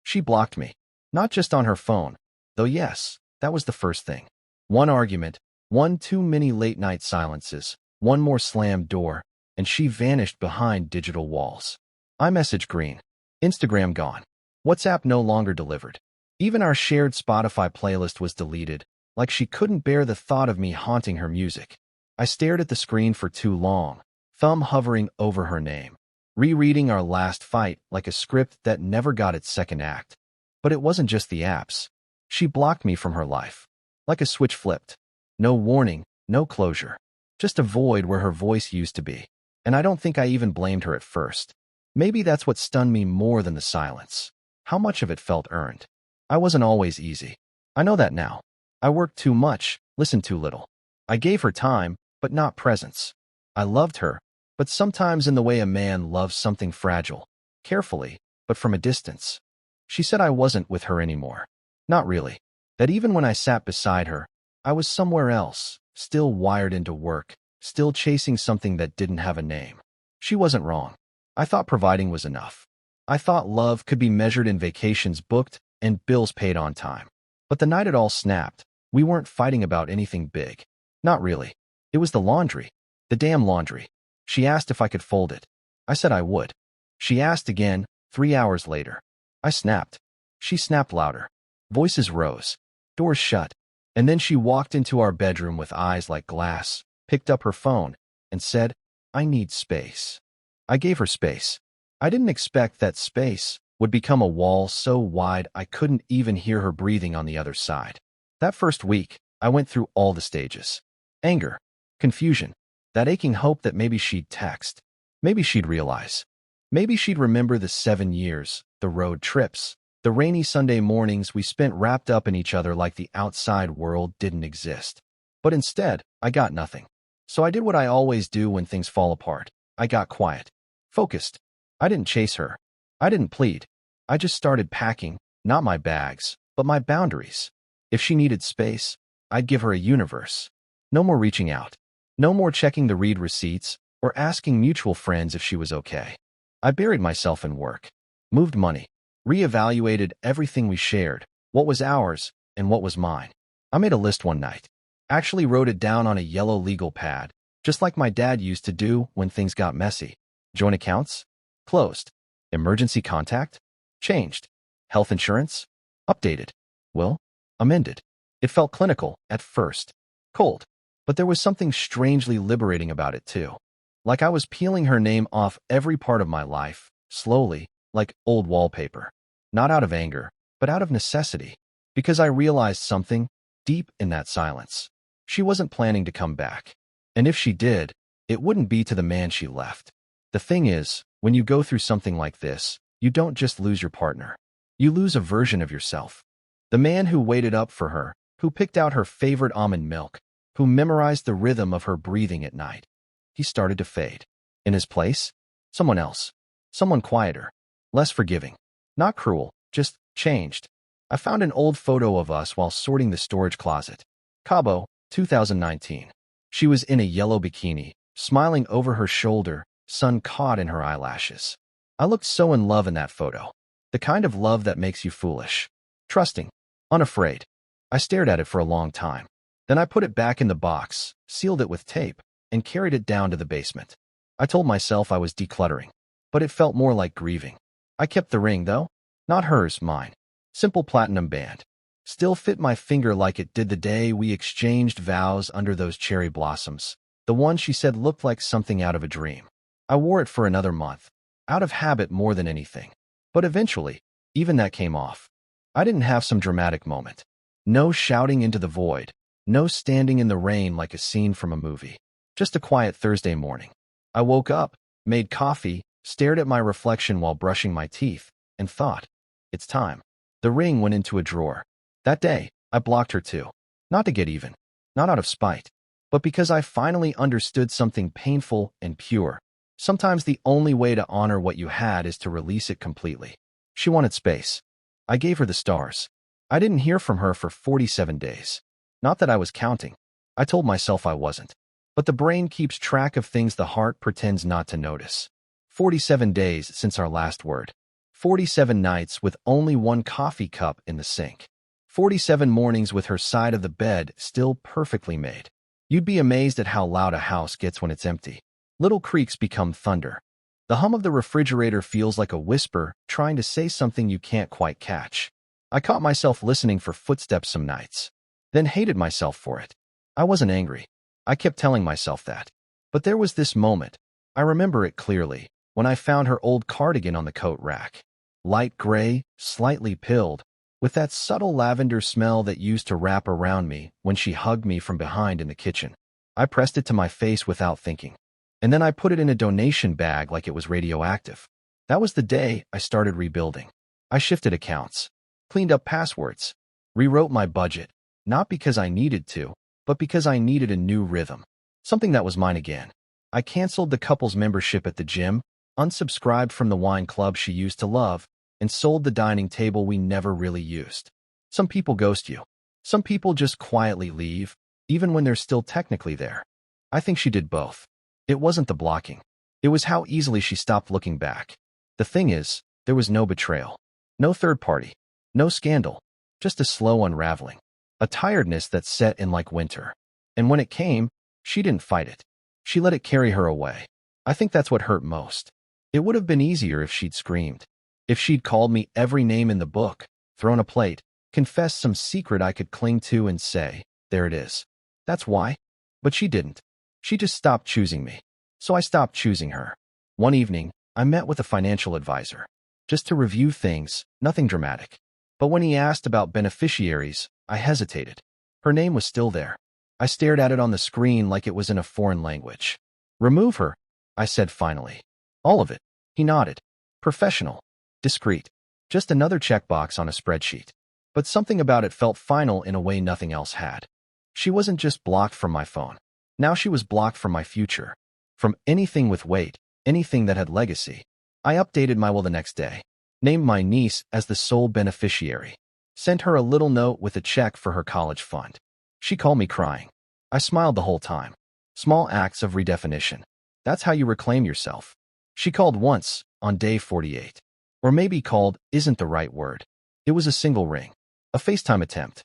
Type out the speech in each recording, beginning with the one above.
She blocked me. Not just on her phone, though yes, that was the first thing. One argument, one too many late-night silences, one more slammed door, and she vanished behind digital walls. iMessage green. Instagram gone. WhatsApp no longer delivered. Even our shared Spotify playlist was deleted, like she couldn't bear the thought of me haunting her music. I stared at the screen for too long, thumb hovering over her name, rereading our last fight like a script that never got its second act. But it wasn't just the apps. She blocked me from her life. Like a switch flipped. No warning, no closure. Just a void where her voice used to be. And I don't think I even blamed her at first. Maybe that's what stunned me more than the silence. How much of it felt earned. I wasn't always easy. I know that now. I worked too much, listened too little. I gave her time, but not presence. I loved her, but sometimes in the way a man loves something fragile. Carefully, but from a distance. She said I wasn't with her anymore. Not really. That even when I sat beside her, I was somewhere else, still wired into work, still chasing something that didn't have a name. She wasn't wrong. I thought providing was enough. I thought love could be measured in vacations booked and bills paid on time. But the night it all snapped, we weren't fighting about anything big. Not really. It was the laundry. The damn laundry. She asked if I could fold it. I said I would. She asked again, 3 hours later. I snapped. She snapped louder. Voices rose. Doors shut. And then she walked into our bedroom with eyes like glass, picked up her phone, and said, I need space. I gave her space. I didn't expect that space would become a wall so wide I couldn't even hear her breathing on the other side. That first week, I went through all the stages. Anger, confusion, that aching hope that maybe she'd text. Maybe she'd realize. Maybe she'd remember the 7 years, the road trips, the rainy Sunday mornings we spent wrapped up in each other like the outside world didn't exist. But instead, I got nothing. So I did what I always do when things fall apart. I got quiet. Focused. I didn't chase her. I didn't plead. I just started packing, not my bags, but my boundaries. If she needed space, I'd give her a universe. No more reaching out. No more checking the read receipts or asking mutual friends if she was okay. I buried myself in work, moved money, reevaluated everything we shared, what was ours and what was mine. I made a list one night. Actually wrote it down on a yellow legal pad, just like my dad used to do when things got messy. Joint accounts? Closed. Emergency contact? Changed. Health insurance? Updated. Will? Amended. It felt clinical at first. Cold. But there was something strangely liberating about it too. Like I was peeling her name off every part of my life, slowly, like old wallpaper. Not out of anger, but out of necessity. Because I realized something deep in that silence. She wasn't planning to come back. And if she did, it wouldn't be to the man she left. The thing is, when you go through something like this, you don't just lose your partner. You lose a version of yourself. The man who waited up for her, who picked out her favorite almond milk, who memorized the rhythm of her breathing at night. He started to fade. In his place, someone else. Someone quieter. Less forgiving. Not cruel, just changed. I found an old photo of us while sorting the storage closet. Cabo, 2019. She was in a yellow bikini, smiling over her shoulder, sun caught in her eyelashes. I looked so in love in that photo. The kind of love that makes you foolish. Trusting. Unafraid. I stared at it for a long time. Then I put it back in the box, sealed it with tape, and carried it down to the basement. I told myself I was decluttering, but it felt more like grieving. I kept the ring, though. Not hers, mine. Simple platinum band. Still fit my finger like it did the day we exchanged vows under those cherry blossoms. The one she said looked like something out of a dream. I wore it for another month, out of habit more than anything. But eventually, even that came off. I didn't have some dramatic moment. No shouting into the void. No standing in the rain like a scene from a movie. Just a quiet Thursday morning. I woke up, made coffee, stared at my reflection while brushing my teeth, and thought, it's time. The ring went into a drawer. That day, I blocked her too. Not to get even. Not out of spite. But because I finally understood something painful and pure. Sometimes the only way to honor what you had is to release it completely. She wanted space. I gave her the stars. I didn't hear from her for 47 days. Not that I was counting. I told myself I wasn't. But the brain keeps track of things the heart pretends not to notice. 47 days since our last word. 47 nights with only one coffee cup in the sink. 47 mornings with her side of the bed still perfectly made. You'd be amazed at how loud a house gets when it's empty. Little creaks become thunder. The hum of the refrigerator feels like a whisper trying to say something you can't quite catch. I caught myself listening for footsteps some nights, then hated myself for it. I wasn't angry. I kept telling myself that. But there was this moment. I remember it clearly, when I found her old cardigan on the coat rack. Light gray, slightly pilled, with that subtle lavender smell that used to wrap around me when she hugged me from behind in the kitchen. I pressed it to my face without thinking, and then I put it in a donation bag like it was radioactive. That was the day I started rebuilding. I shifted accounts, cleaned up passwords, rewrote my budget, not because I needed to, but because I needed a new rhythm, something that was mine again. I canceled the couple's membership at the gym, unsubscribed from the wine club she used to love, and sold the dining table we never really used. Some people ghost you. Some people just quietly leave, even when they're still technically there. I think she did both. It wasn't the blocking. It was how easily she stopped looking back. The thing is, there was no betrayal. No third party. No scandal. Just a slow unraveling. A tiredness that set in like winter. And when it came, she didn't fight it. She let it carry her away. I think that's what hurt most. It would have been easier if she'd screamed. If she'd called me every name in the book, thrown a plate, confessed some secret I could cling to and say, there it is. That's why. But she didn't. She just stopped choosing me. So I stopped choosing her. One evening, I met with a financial advisor. Just to review things, nothing dramatic. But when he asked about beneficiaries, I hesitated. Her name was still there. I stared at it on the screen like it was in a foreign language. Remove her, I said finally. All of it. He nodded. Professional. Discreet. Just another checkbox on a spreadsheet. But something about it felt final in a way nothing else had. She wasn't just blocked from my phone. Now she was blocked from my future. From anything with weight, anything that had legacy. I updated my will the next day. Named my niece as the sole beneficiary. Sent her a little note with a check for her college fund. She called me crying. I smiled the whole time. Small acts of redefinition. That's how you reclaim yourself. She called once, on day 48. Or maybe called isn't the right word. It was a single ring. A FaceTime attempt.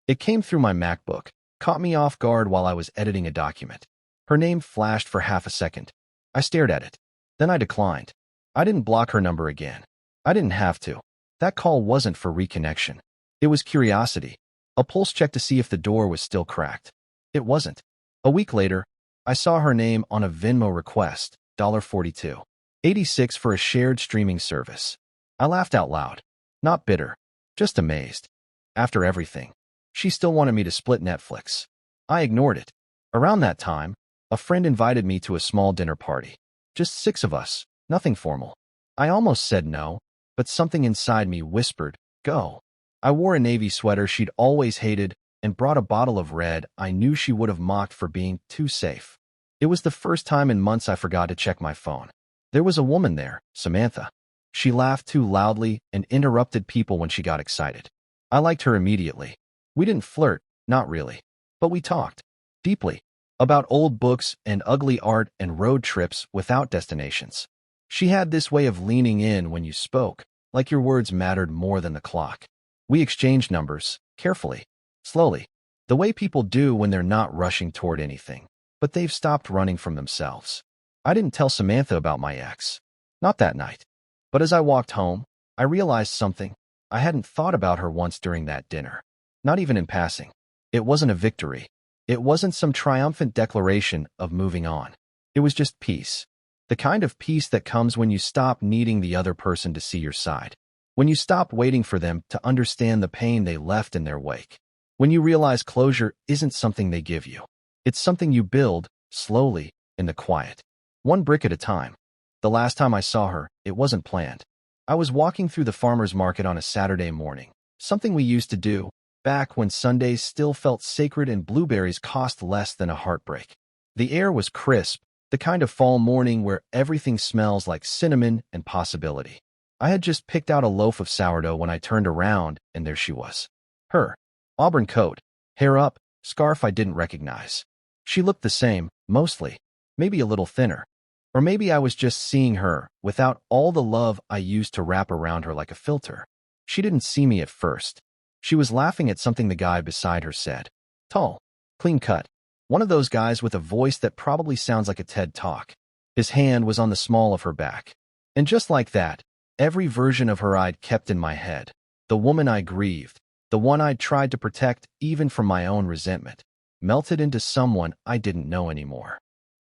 It came through my MacBook, caught me off guard while I was editing a document. Her name flashed for half a second. I stared at it. Then I declined. I didn't block her number again. I didn't have to. That call wasn't for reconnection. It was curiosity. A pulse check to see if the door was still cracked. It wasn't. A week later, I saw her name on a Venmo request, $42.86 for a shared streaming service. I laughed out loud. Not bitter. Just amazed. After everything, she still wanted me to split Netflix. I ignored it. Around that time, a friend invited me to a small dinner party. Just 6 of us, nothing formal. I almost said no, but something inside me whispered, go. I wore a navy sweater she'd always hated and brought a bottle of red I knew she would have mocked for being too safe. It was the first time in months I forgot to check my phone. There was a woman there, Samantha. She laughed too loudly and interrupted people when she got excited. I liked her immediately. We didn't flirt, not really. But we talked. Deeply. About old books and ugly art and road trips without destinations. She had this way of leaning in when you spoke, like your words mattered more than the clock. We exchanged numbers, carefully, slowly, the way people do when they're not rushing toward anything, but they've stopped running from themselves. I didn't tell Samantha about my ex. Not that night. But as I walked home, I realized something. I hadn't thought about her once during that dinner. Not even in passing. It wasn't a victory. It wasn't some triumphant declaration of moving on. It was just peace. The kind of peace that comes when you stop needing the other person to see your side. When you stop waiting for them to understand the pain they left in their wake. When you realize closure isn't something they give you. It's something you build, slowly, in the quiet. One brick at a time. The last time I saw her, it wasn't planned. I was walking through the farmer's market on a Saturday morning, something we used to do, back when Sundays still felt sacred and blueberries cost less than a heartbreak. The air was crisp, the kind of fall morning where everything smells like cinnamon and possibility. I had just picked out a loaf of sourdough when I turned around, and there she was. Her. Auburn coat, hair up, scarf I didn't recognize. She looked the same, mostly. Maybe a little thinner. Or maybe I was just seeing her without all the love I used to wrap around her like a filter. She didn't see me at first. She was laughing at something the guy beside her said. Tall, clean cut. One of those guys with a voice that probably sounds like a TED Talk. His hand was on the small of her back. And just like that, every version of her I'd kept in my head. The woman I grieved, the one I'd tried to protect even from my own resentment, melted into someone I didn't know anymore.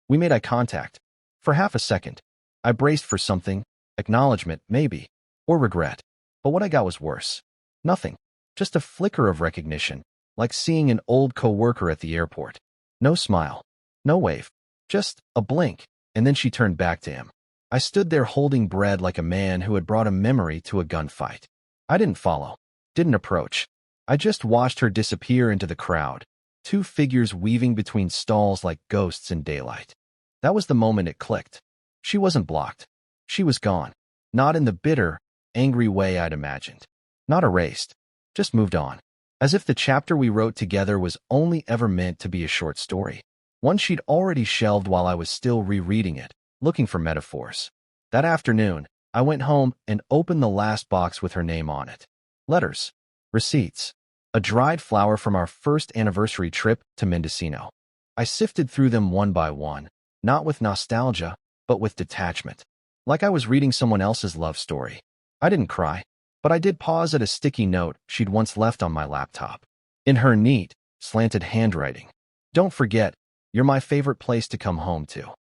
We made eye contact. For half a second, I braced for something, acknowledgement, maybe, or regret. But what I got was worse. Nothing. Just a flicker of recognition, like seeing an old coworker at the airport. No smile. No wave. Just a blink, and then she turned back to him. I stood there holding bread like a man who had brought a memory to a gunfight. I didn't follow. Didn't approach. I just watched her disappear into the crowd, two figures weaving between stalls like ghosts in daylight. That was the moment it clicked. She wasn't blocked. She was gone. Not in the bitter, angry way I'd imagined. Not erased. Just moved on. As if the chapter we wrote together was only ever meant to be a short story. One she'd already shelved while I was still rereading it, looking for metaphors. That afternoon, I went home and opened the last box with her name on it. Letters. Receipts. A dried flower from our first anniversary trip to Mendocino. I sifted through them one by one, not with nostalgia, but with detachment. Like I was reading someone else's love story. I didn't cry, but I did pause at a sticky note she'd once left on my laptop. In her neat, slanted handwriting. Don't forget, you're my favorite place to come home to.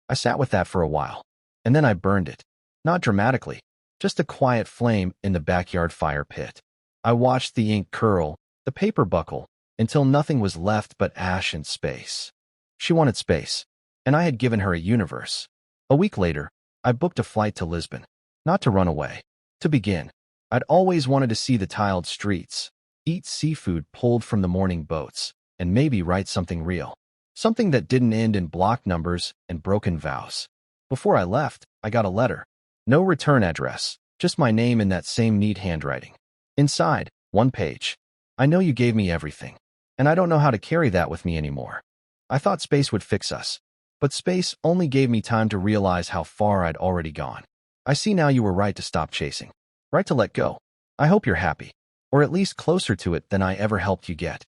I sat with that for a while, and then I burned it. Not dramatically, just a quiet flame in the backyard fire pit. I watched the ink curl, the paper buckle, until nothing was left but ash and space. She wanted space, and I had given her a universe. A week later, I booked a flight to Lisbon. Not to run away. To begin. I'd always wanted to see the tiled streets, eat seafood pulled from the morning boats, and maybe write something real. Something that didn't end in block numbers and broken vows. Before I left, I got a letter. No return address, just my name in that same neat handwriting. Inside, one page. I know you gave me everything, and I don't know how to carry that with me anymore. I thought space would fix us, but space only gave me time to realize how far I'd already gone. I see now you were right to stop chasing, right to let go. I hope you're happy, or at least closer to it than I ever helped you get.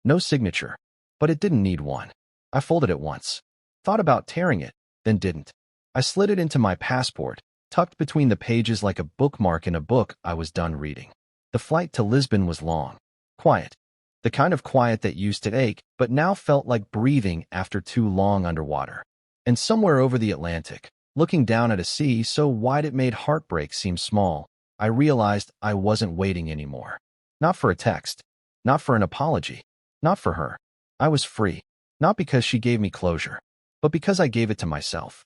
No signature, but it didn't need one. I folded it once, thought about tearing it, then didn't. I slid it into my passport, tucked between the pages like a bookmark in a book I was done reading. The flight to Lisbon was long, quiet. The kind of quiet that used to ache, but now felt like breathing after too long underwater. And somewhere over the Atlantic, looking down at a sea so wide it made heartbreak seem small, I realized I wasn't waiting anymore. Not for a text, not for an apology, not for her. I was free, not because she gave me closure, but because I gave it to myself.